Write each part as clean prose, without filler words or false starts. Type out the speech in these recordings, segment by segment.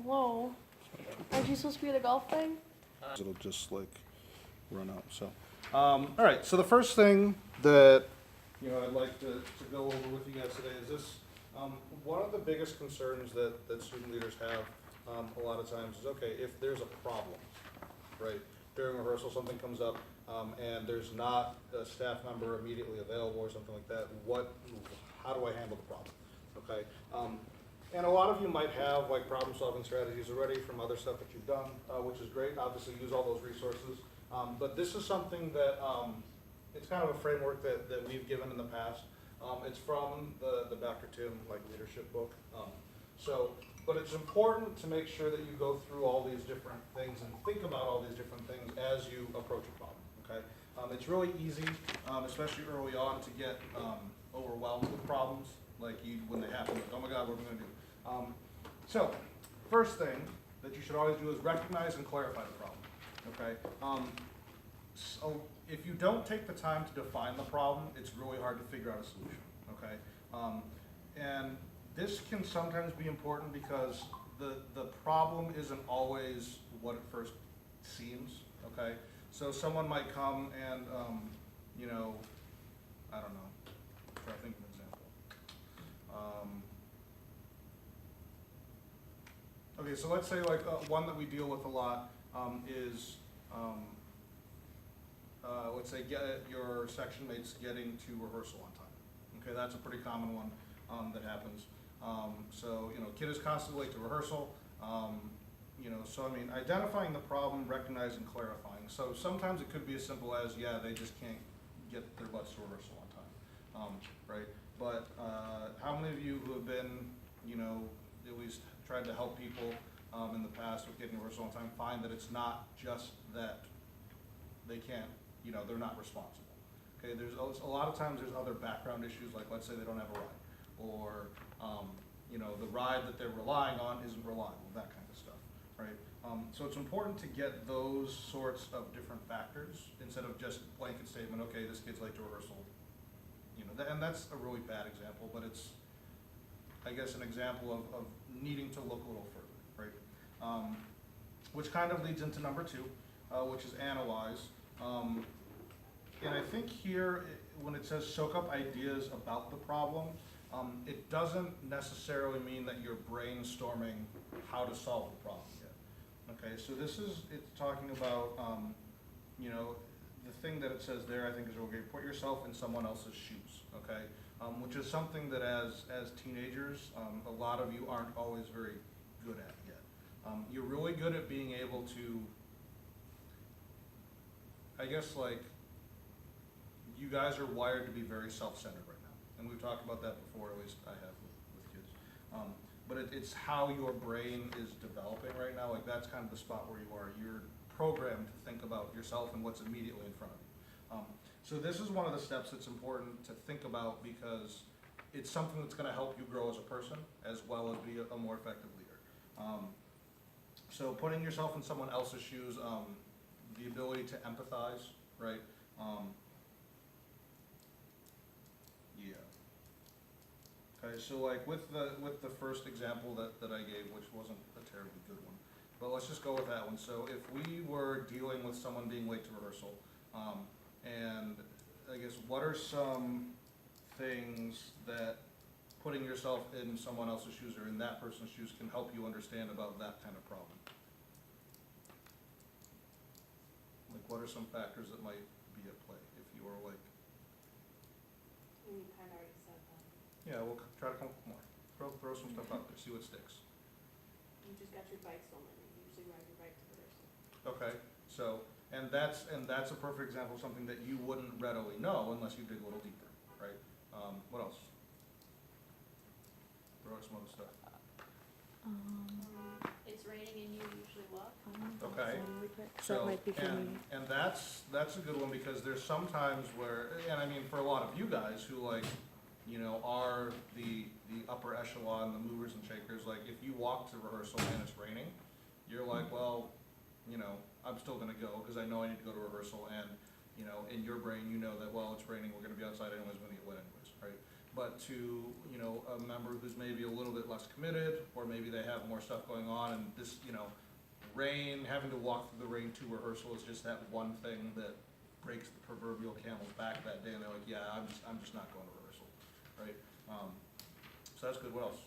Hello. Aren't you supposed to be at a golf thing? It'll just like run out, so. All right, so the first thing that, I'd like to go over with you guys today is this. One of the biggest concerns that student leaders have, a lot of times is, okay, if there's a problem, right? During rehearsal, something comes up, and there's not a staff member immediately available or something like that, how do I handle the problem, okay? And a lot of you might have like problem-solving strategies already from other stuff that you've done, which is great. Obviously, use all those resources. But this is something that, it's kind of a framework that we've given in the past. It's from the Dr. Tim leadership book. But it's important to make sure that you go through all these different things and think about all these different things as you approach a problem, okay? It's really easy, especially early on, to get overwhelmed with problems, when they happen, like, oh my God, what are we gonna do? So, first thing that you should always do is recognize and clarify the problem, okay? So if you don't take the time to define the problem, it's really hard to figure out a solution, okay? And this can sometimes be important because the problem isn't always what it first seems, okay? So someone might come and, I don't know, try to think of an example. Okay, so let's say one that we deal with a lot is, let's say your section mate's getting to rehearsal on time. Okay, that's a pretty common one that happens. So, kid is constantly late to rehearsal. So I mean, identifying the problem, recognizing, clarifying. So sometimes it could be as simple as, yeah, they just can't get their butts to rehearsal on time, right? But how many of you who have been, at least tried to help people in the past with getting rehearsal on time find that it's not just that they can't, they're not responsible. Okay, there's a lot of times there's other background issues, like let's say they don't have a ride, or the ride that they're relying on isn't reliable, that kind of stuff, right? So it's important to get those sorts of different factors instead of just blanket statement, okay, this kid's late to rehearsal. And that's a really bad example, but it's, I guess, an example of needing to look a little further, right? Which kind of leads into number two, which is analyze. And I think here, when it says soak up ideas about the problem, it doesn't necessarily mean that you're brainstorming how to solve the problem yet. Okay, so it's talking about, the thing that it says there, I think is okay, put yourself in someone else's shoes, okay? Which is something that as teenagers, a lot of you aren't always very good at yet. You're really good at being able to, I guess, you guys are wired to be very self-centered right now. And we've talked about that before, at least I have with kids. But it's how your brain is developing right now. That's kind of the spot where you are. You're programmed to think about yourself and what's immediately in front of you. So this is one of the steps that's important to think about because it's something that's going to help you grow as a person as well as be a more effective leader. So putting yourself in someone else's shoes, the ability to empathize, right? Yeah. Okay, so with the first example that I gave, which wasn't a terribly good one, but let's just go with that one. So if we were dealing with someone being late to rehearsal, and I guess what are some things that putting yourself in someone else's shoes or in that person's shoes can help you understand about that kind of problem? What are some factors that might be at play if you are You kind of already said that. Yeah, we'll try to come up with more. Throw some stuff out there, see what sticks. You just got your bike stolen and you usually ride your bike to rehearsal. Okay, so, and that's a perfect example of something that you wouldn't readily know unless you dig a little deeper, right? What else? Throw out some other stuff. It's raining and you usually walk. Okay. So it might be for me. And that's a good one because there's some times where, and I mean for a lot of you guys who are the upper echelon, the movers and shakers, if you walk to rehearsal and it's raining, you're like, well, I'm still gonna go because I know I need to go to rehearsal, and in your brain you know that, well, it's raining, we're gonna be outside anyways, we're gonna get wet anyways, right? but to, you know, a member who's maybe a little bit less committed, or maybe they have more stuff going on, and this, you know, rain, having to walk through the rain to rehearsal is just that one thing that breaks the proverbial camel's back that day, and they're like, yeah, I'm just not going to rehearsal, right? So that's good. What else?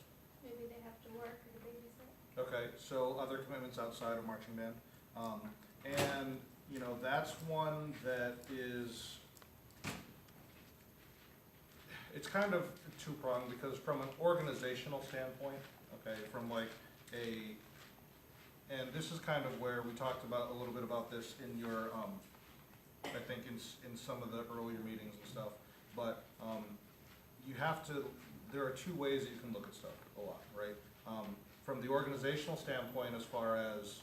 Maybe they have to work or to babysit. Okay, so other commitments outside of marching band. And, you know, that's one that is, it's kind of two-pronged, because from an organizational standpoint, okay, from like and this is kind of where we talked about, a little bit about this in your, I think in some of the earlier meetings and stuff, but you have to, there are two ways that you can look at stuff a lot, right? From the organizational standpoint, as far as,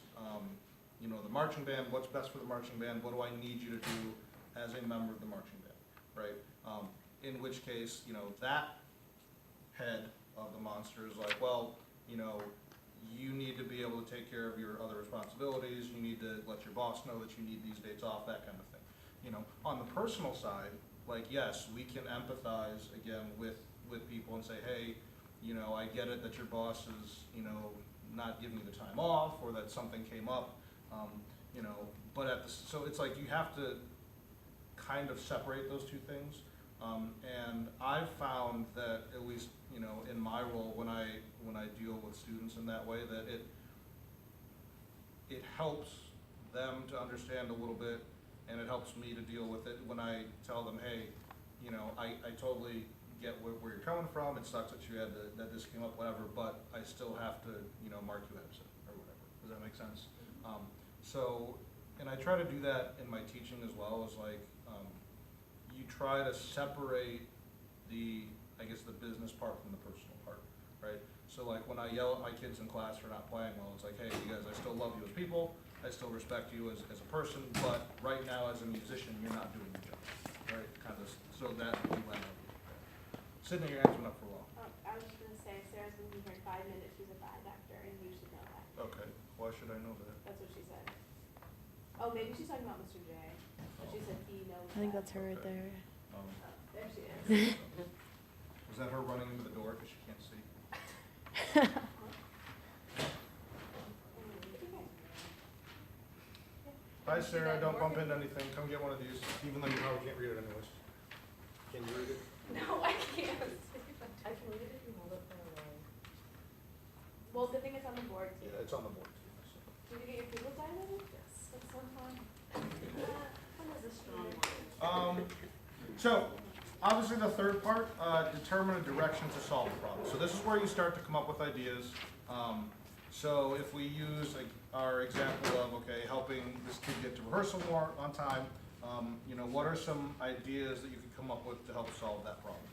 you know, the marching band, what's best for the marching band, what do I need you to do as a member of the marching band, right? In which case, you know, that head of the monster is like, well, you know, you need to be able to take care of your other responsibilities, you need to let your boss know that you need these dates off, that kind of thing. You know, on the personal side, like, yes, we can empathize, again, with people and say, hey, you know, I get it that your boss is, you know, not giving you the time off, or that something came up, you know, but so it's like you have to kind of separate those two things. And I've found that, at least, you know, in my role, when I deal with students in that way, that it helps them to understand a little bit, and it helps me to deal with it when I tell them, hey, you know, I totally get where you're coming from, it sucks that you had that this came up, whatever, but I still have to, you know, mark you absent, or whatever. Does that make sense? So, and I try to do that in my teaching as well, is like, you try to separate the, I guess, the business part from the personal part, right? So like when I yell at my kids in class for not playing well, it's like, hey, you guys, I still love you as people, I still respect you as a person, but right now as a musician, you're not doing your job, right? Kind of, so that we went up. Sydney, your hands went up for a while. I was just gonna say, Sarah's been here 5 minutes, she's a bad actor, and you should know that. Okay, why should I know that? That's what she said. Oh, maybe she's talking about Mr. J, but she said he knows I think that. that's her right Okay. there. Oh, there she is. Was that her running into the door because she can't see? Hi Sarah, don't bump into anything, come get one of these, even though you probably can't read it anyways. Can you read it? No, I can't. I can read it if you hold it for a while. Well, the thing is on the board too. Yeah, it's on the board too. So. Did you get your pupils dilated? Yes. That's so fun. That was a strong one. So, obviously the third part, determine a direction to solve the problem. So this is where you start to come up with ideas. So if we use our example of, okay, helping this kid get to rehearsal more on time, you know, what are some ideas that you could come up with to help solve that problem?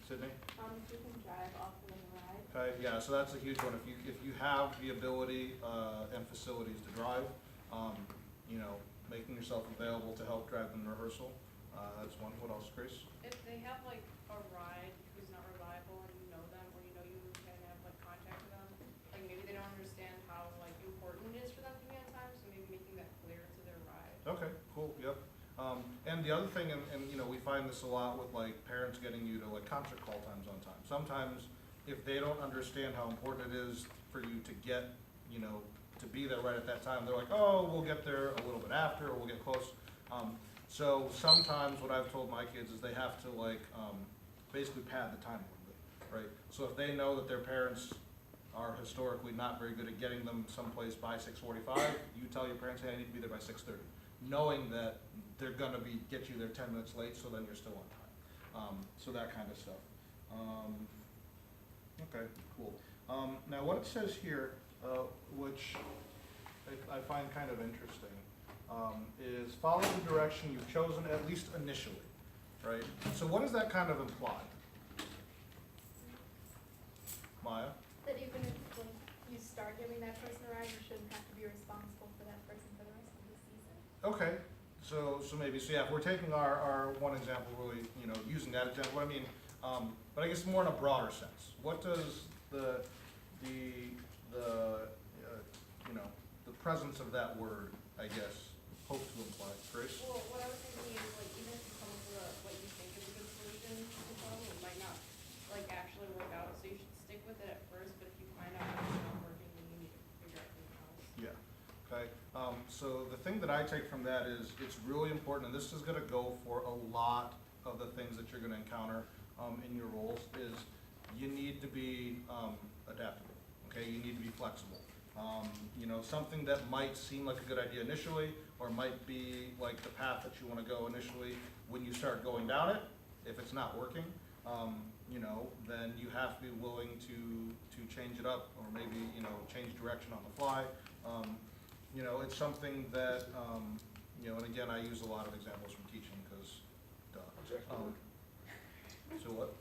Sydney? If you can drive off of the ride. Okay, yeah, so that's a huge one. If you have the ability and facilities to drive, you know, making yourself available to help drive them to rehearsal, that's one. What else, Grace? If they have like a ride who's not reliable and you know them, or you know you can have like contact with them, like maybe they don't understand how like important it is for them to be on time, so maybe making that clear to their ride. Okay, cool, yep. And the other thing, and you know, we find this a lot with like parents getting you to like concert call times on time. Sometimes if they don't understand how important it is for you to get, you know, to be there right at that time, they're like, oh, we'll get there a little bit after, or we'll get close. So sometimes what I've told my kids is they have to like, basically pad the time a little bit, right? So if they know that their parents are historically not very good at getting them someplace by 6:45, you tell your parents, hey, I need to be there by 6:30, knowing that they're gonna get you there 10 minutes late, so then you're still on time. So that kind of stuff. Okay, cool. Now what it says here, which I find kind of interesting, is follow the direction you've chosen, at least initially, right? So what does that kind of imply? Maya? That even if like, you start giving that person a ride, you shouldn't have to be responsible for that person for the rest of the season. Okay, so maybe, so yeah, if we're taking our one example, really, you know, using that example, what I mean, but I guess more in a broader sense. What does the you know, the presence of that word, I guess, hope to imply? Grace? Well, what I was thinking is like even if you come up with what you think is a good solution to the problem, it might not So the thing that I take from that is, it's really important, and this is gonna go for a lot of the things that you're gonna encounter, in your roles, is you need to be, adaptable, okay? You need to be flexible. You know, something that might seem like a good idea initially, or might be like the path that you wanna go initially, when you start going down it, if it's not working, you know, then you have to be willing to change it up, or maybe, you know, change direction on the fly. You know, it's something that, you know, and again, I use a lot of examples from teaching, because, so what?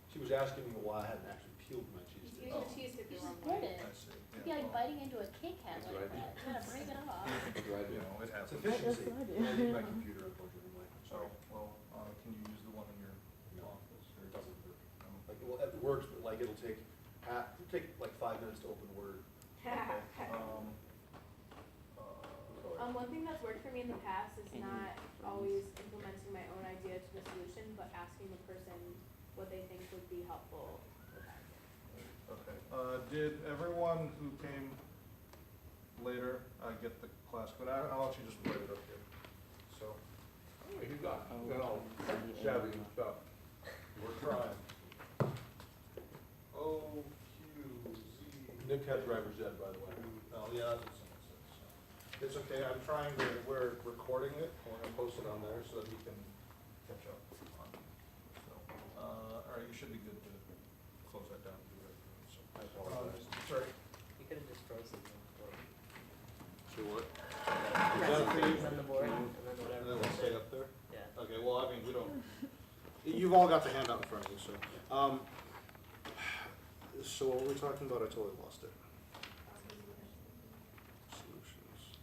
She was asking me why I hadn't actually peeled my cheese You sticks. use the cheese stick You the wrong just way. did it. I see, You'd be yeah, like well, biting into a Kit Kat That's like what I that. Trying to break it off. That's what I you do. know, it It's happens. efficiency. That's what I do. I need my computer unfortunately. So, well, can you use the one in your No, office, or it doesn't work. No? Like, well, it works, but like it'll take like 5 minutes to open Word. One thing that's worked for me in the past is not always implementing my own idea to the solution, but asking the person what they think would be helpful with that. Okay, did everyone who came later, get the class, but I'll actually just write it up here, so. You got all shabby stuff. We're trying. O-Q-Z. Nick had driver's ed, by the way. Oh, yeah, that's what someone said, so. It's okay, I'm trying to, we're recording it, and we're gonna post it on there so that we can catch up on it. So, all right, you should be good to close that down and do it, so. I apologize. Sorry. You could have just frozen them before. So what? Recipes on the board, and then And whatever. then we'll stay up there? Yeah. Okay, well, I mean, we don't, you've all got the handout in front of you, so. So what were we talking about? I totally lost it. Solutions.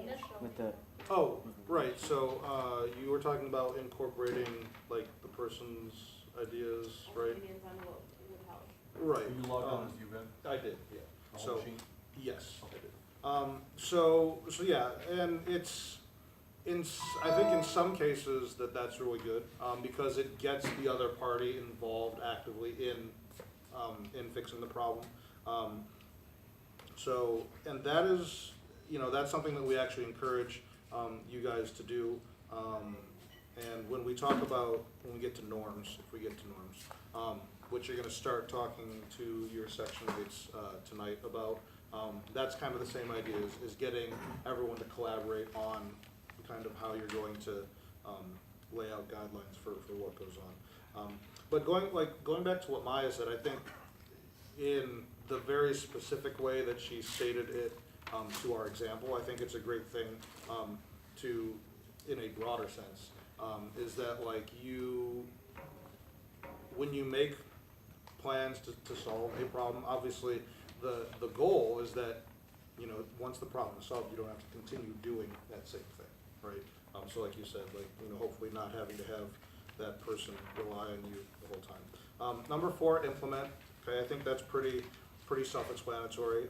Initial. With the, Oh, right, so, you were talking about incorporating, like, the person's ideas, right? Opinions on what would help. Right. Were you logged on as you, Ben? I did, yeah. The So, whole machine? yes, I Okay. did. So yeah, and it's, I think in some cases that's really good, because it gets the other party involved actively in fixing the problem. So, and that is, you know, that's something that we actually encourage, you guys to do. And when we talk about, when we get to norms, if we get to norms, which you're gonna start talking to your section mates, tonight about, that's kind of the same idea, is getting everyone to collaborate on kind of how you're going to, lay out guidelines for what goes on. But going back to what Maya said, I think in the very specific way that she stated it, to our example, I think it's a great thing, to, in a broader sense, is that like when you make plans to solve a problem, obviously, the goal is that, you know, once the problem is solved, you don't have to continue doing that same thing, right? So like you said, like, you know, hopefully not having to have that person rely on you the whole time. Number 4, implement. Okay, I think that's pretty self-explanatory.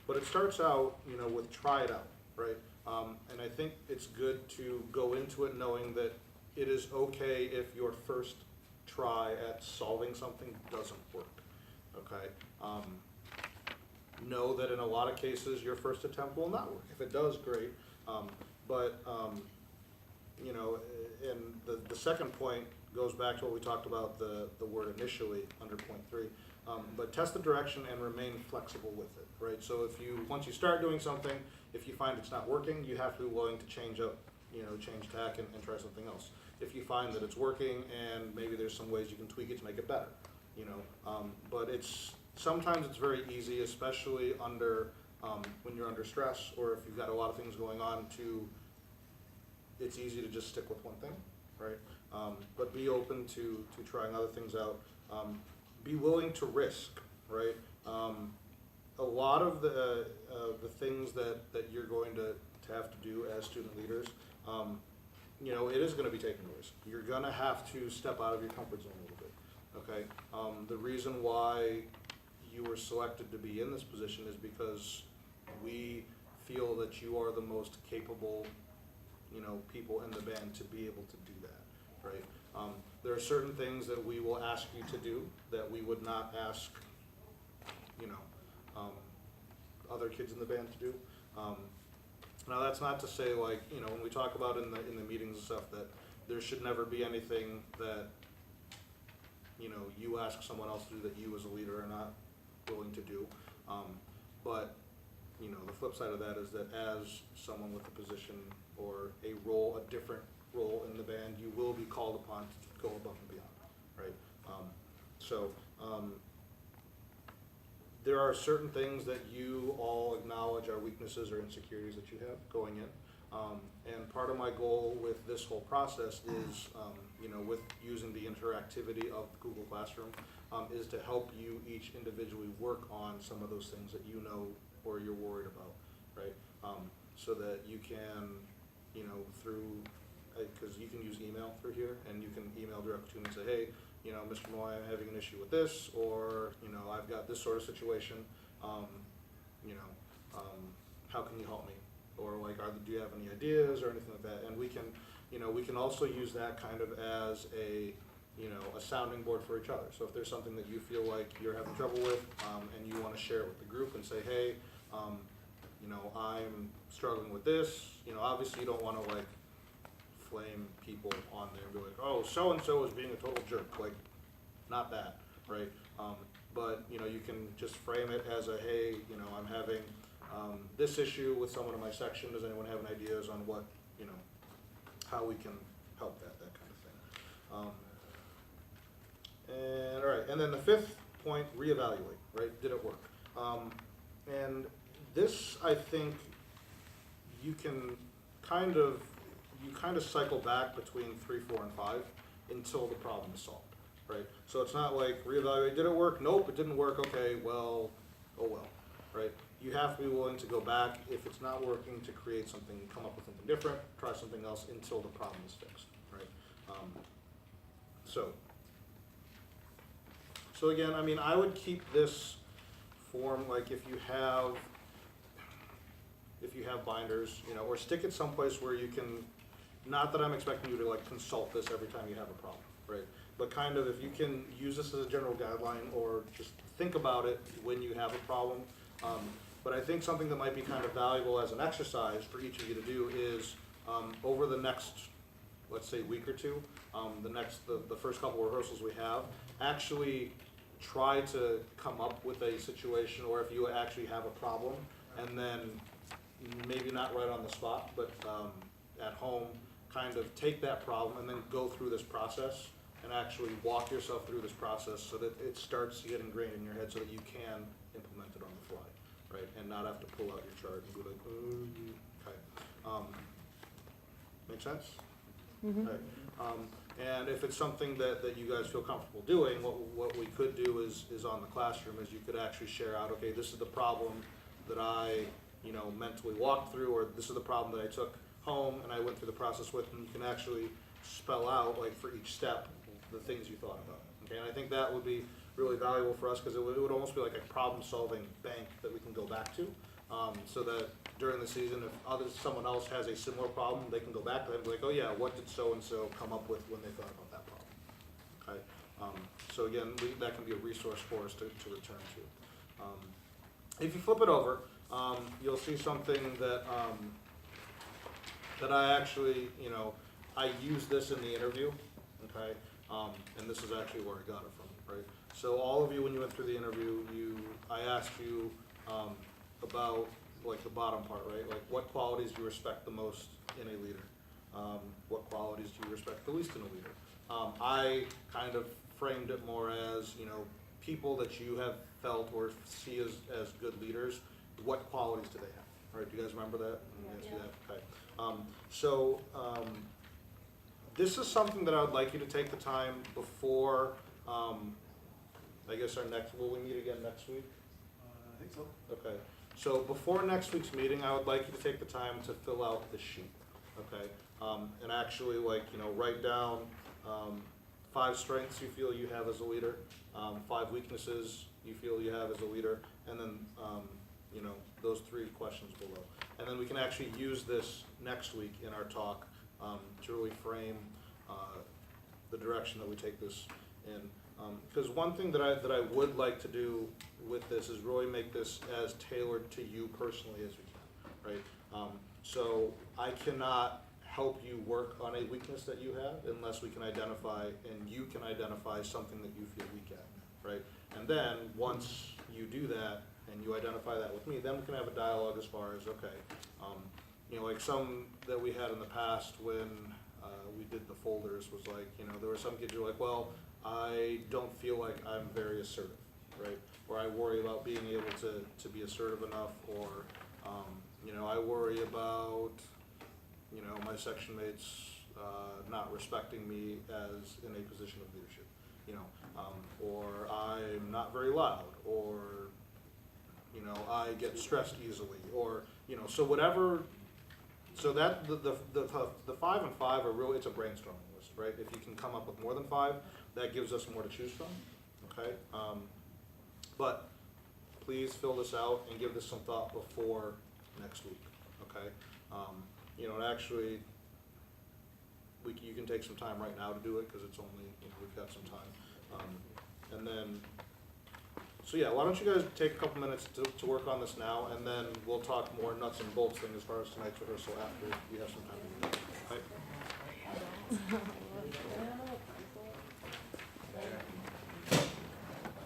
But it starts out, you know, with try it out, right? And I think it's good to go into it knowing that it is okay if your first try at solving something doesn't work, okay? Know that in a lot of cases, your first attempt will not work. If it does, great. You know, and the second point goes back to what we talked about, the word initially under point 3. But test the direction and remain flexible with it, right? So once you start doing something, if you find it's not working, you have to be willing to change up, you know, change tack and try something else. If you find that it's working and maybe there's some ways you can tweak it to make it better, you know. But sometimes it's very easy, especially when you're under stress, or if you've got a lot of things going on, it's easy to just stick with one thing, right? But be open to trying other things out. Be willing to risk, right? A lot of the things that you're going to have to do as student leaders, you know, it is going to be taking a risk. You're going to have to step out of your comfort zone a little bit, okay? The reason why you were selected to be in this position is because we feel that you are the most capable, you know, people in the band to be able to do that, right? There are certain things that we will ask you to do that we would not ask, you know, other kids in the band to do. Now, that's not to say, like, you know, when we talk about in the meetings and stuff, that there should never be anything that, you know, you ask someone else to do that you as a leader are not willing to do. But, you know, the flip side of that is that as someone with a position or a role, a different role in the band, you will be called upon to go above and beyond, right? There are certain things that you all acknowledge are weaknesses or insecurities that you have going in. And part of my goal with this whole process is, you know, with using the interactivity of Google Classroom, is to help you each individually work on some of those things that you know or you're worried about, right? So that you can, you know, through, because you can use email through here, and you can email direct to me and say, hey, you know, Mr. Moy, I'm having an issue with this, or, you know, I've got this sort of situation, you know, how can you help me? Or like, do you have any ideas or anything like that? And we can, you know, we can also use that kind of as a, you know, a sounding board for each other. So if there's something that you feel like you're having trouble with, and you want to share it with the group and say, hey, you know, I'm struggling with this, you know, obviously you don't want to like flame people on there and be like, oh, so-and-so is being a total jerk, like, not that, right? But, you know, you can just frame it as a, hey, you know, I'm having this issue with someone in my section, does anyone have any ideas on what, you know, how we can help that kind of thing. And, all right, and then the fifth point, reevaluate, right? Did it work? And this, I think, you can kind of cycle back between 3, 4, and 5 until the problem is solved, right? So it's not like reevaluate, did it work? Nope, it didn't work, okay, well, oh well, right? You have to be willing to go back, if it's not working, to create something, come up with something different, try something else until the problem is fixed, right? So again, I mean, I would keep this form, like if you have binders, you know, or stick it someplace where you can, not that I'm expecting you to like consult this every time you have a problem, right? But kind of if you can use this as a general guideline or just think about it when you have a problem. But I think something that might be kind of valuable as an exercise for each of you to do is over the next, let's say, week or two, the first couple of rehearsals we have, actually try to come up with a situation, or if you actually have a problem, and then maybe not right on the spot, but at home, kind of take that problem and then go through this process and actually walk yourself through this process so that it starts to get ingrained in your head so that you can implement it on the fly, right? And not have to pull out your chart and be like, okay. Make sense? Okay. And if it's something that you guys feel comfortable doing, what we could do is on the classroom is you could actually share out, okay, this is the problem that I, you know, mentally walked through, or this is the problem that I took home and I went through the process with, and you can actually spell out, like, for each step, the things you thought about. Okay, and I think that would be really valuable for us because it would almost be like a problem-solving bank that we can go back to, so that during the season, if someone else has a similar problem, they can go back to them and be like, oh yeah, what did so-and-so come up with when they thought about that problem? Okay, so again, that can be a resource for us to return to. If you flip it over, you'll see something that that I actually, you know, I used this in the interview, okay, and this is actually where I got it from, right? So all of you, when you went through the interview, I asked you about like the bottom part, right? Like what qualities do you respect the most in a leader? What qualities do you respect the least in a leader? I kind of framed it more as, you know, people that you have felt or see as good leaders, what qualities do they have, right? Do you guys remember that? You guys see that? Okay. This is something that I would like you to take the time before, I guess will we meet again next week? I think so. Okay, so before next week's meeting, I would like you to take the time to fill out the sheet, okay? And actually, like, you know, write down 5 strengths you feel you have as a leader, 5 weaknesses you feel you have as a leader, and then, you know, those 3 questions below. And then we can actually use this next week in our talk to really frame the direction that we take this in. Because one thing that I would like to do with this is really make this as tailored to you personally as we can, right? So I cannot help you work on a weakness that you have unless we can identify, and you can identify something that you feel weak at, right? And then, once you do that, and you identify that with me, then we can have a dialogue as far as, okay, you know, like some that we had in the past when we did the folders was like, you know, there were some kids who were like, well, I don't feel like I'm very assertive, right? Or I worry about being able to be assertive enough, or, you know, I worry about, you know, my section mates not respecting me as in a position of leadership, you know, or I'm not very loud, or, you know, I get stressed easily, or, you know, so whatever. So that the 5 and 5 are really, it's a brainstorming list, right? If you can come up with more than 5, that gives us more to choose from, okay? But please fill this out and give this some thought before next week, okay? You know, and actually, you can take some time right now to do it, because it's only, you know, we've got some time. And then, so yeah, why don't you guys take a couple minutes to work on this now, and then we'll talk more nuts and bolts thing as far as tonight's rehearsal after we have some time to do it, right?